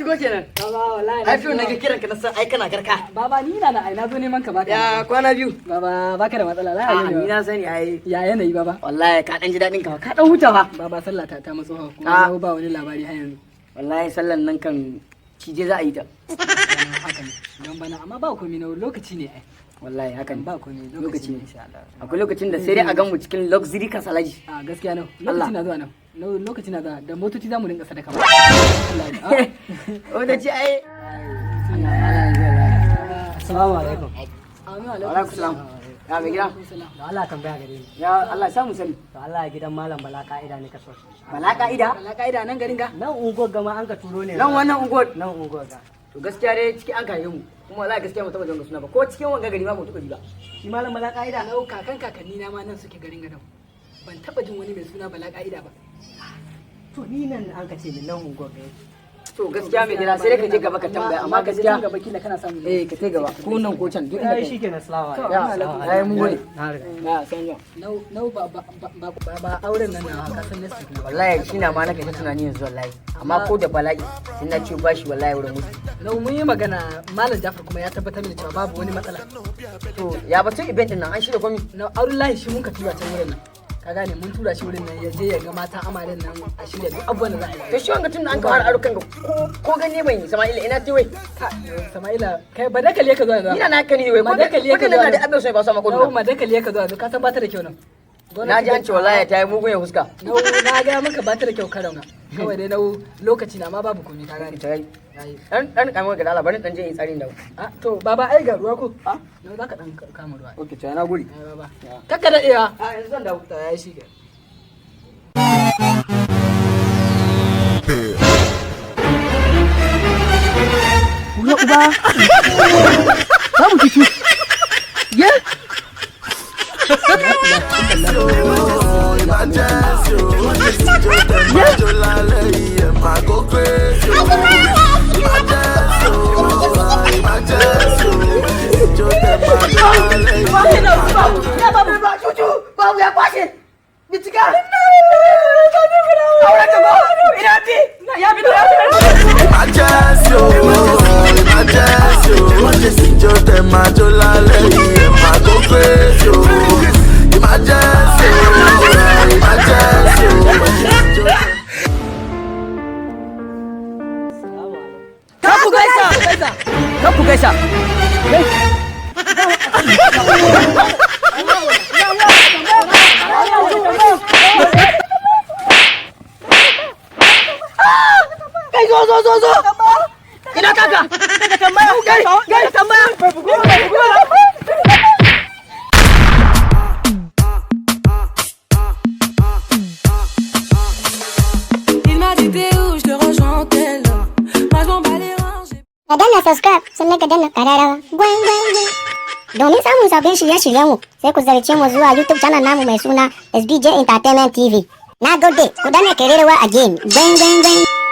shigo kenan. Baba wallahi. Ai fiyo naga kiran ka na san ai kana garka. Baba ni na ai na zo neman ka baka. Ya kwana biyu. Baba baka da matsala la A ni na sani ai. Ya yanayi baba. Wallahi ka dan ji dadin ka ka dan huta fa. Baba sallah ta matso ha kuma ba wani labari har yanzu. Wallahi sallan nan kan cije za a yi ta. Haka ne. Don bana amma ba komai na lokaci ne ai. Wallahi hakan ba komai lokaci ne. insha Allah. Akwai lokacin da sai dai a gan mu cikin luxury kasalaji. A gaskiya no. Lokaci na zuwa nan. Lokaci na zuwa da motoci zamu rinka sadaka. Wanda ci ai. Assalamu alaikum. Wa alaikum salam. Ya mai gida. Da Allah kan baya gare ni. Ya Allah samu sani. To Allah ya gidan malam Bala ka'ida ne ka so. Bala ka'ida. Bala ka'ida nan garin ga. Nan ungo gama an ka turo ne. Nan wannan ungo. Nan ungo ga. To gaskiya dai cikin an kaye mu. Kuma wallahi gaskiya mu taba jin suna ba. Ko cikin wanga gari ma mu taba ji ba. Shi malam Bala ka'ida. Nau kakan kakanni na ma nan suke garin gadan. Ban taba jin wani mai suna Bala ka'ida ba. To ni nan an ka ce min nan ungo ga. To gaskiya mai gida sai dai ka je gaba ka tambaya amma gaskiya gaba kila kana samu. ka tai gaba ko nan ko can duk inda Ai kai. shikenan salawa. Ya ai mun gode. Na riga. Na san yau. Nau ba auren nan na ka san next week. Wallahi shi na ma nake ta tunani yanzu wallahi. Amma ko da bala'i sai na ce bashi wallahi wurin musu. Nau mun yi magana Malam Jafar kuma ya tabbatar da cewa babu wani matsala. To ya batun event din nan an shirya komai. Na Aurullahi shi mun ka tura can wurin nan. Ka gane mun tura shi wurin nan ya je ya ga mata amaren nan a shirya duk abubuwan da za a yi. To shi wanga tun da an ka fara arukan ga ko ganye ban yi Sama'ila ina ce wai. Sama'ila kai ba dakali ka zo yanzu. Ina na kani wai ko Madakali ya ka zo na da abin sai ba su ma Nau kudu. madakali ya ka zo yanzu ka san ba ta da kyau nan. Na ji an ce wallahi ta yi mugun ya fuska. Nau na ga maka ba ta da kyau karau na. Kawai dai nau lokaci na ma babu komai ka gane. Ta yi. Dan kamar ga dala bari dan je in tsarin da. Ah to baba ai ga ruwa ko? Ah nau zaka dan kama ruwa. Okay to na guri. Ai baba. Kakka da iya. A yanzu zan dawo. Ta yayi shi ke. Uya uba. Babu kici. Ye. Babu ya kwashe. Bitika. Ahora que no, mira a ti. Ya me Yo te macho la ley, mato precio. Kapu gaisa. Kapu gaisa. Kai zo. Ina kaka. Kaka tambaya. Kai tambaya. Il m'a dit t'es où, je te rejoins en tel. Moi je m'en bats les reins. Ka danna subscribe sannan ka danna kararrawa gwai gwai. Domin samun sabbin shirye-shiryenmu sai ku zarce mu zuwa YouTube channel namu mai suna SBJ Entertainment TV. Na gode, ku danna kararrawa again. Gwai gwai gwai.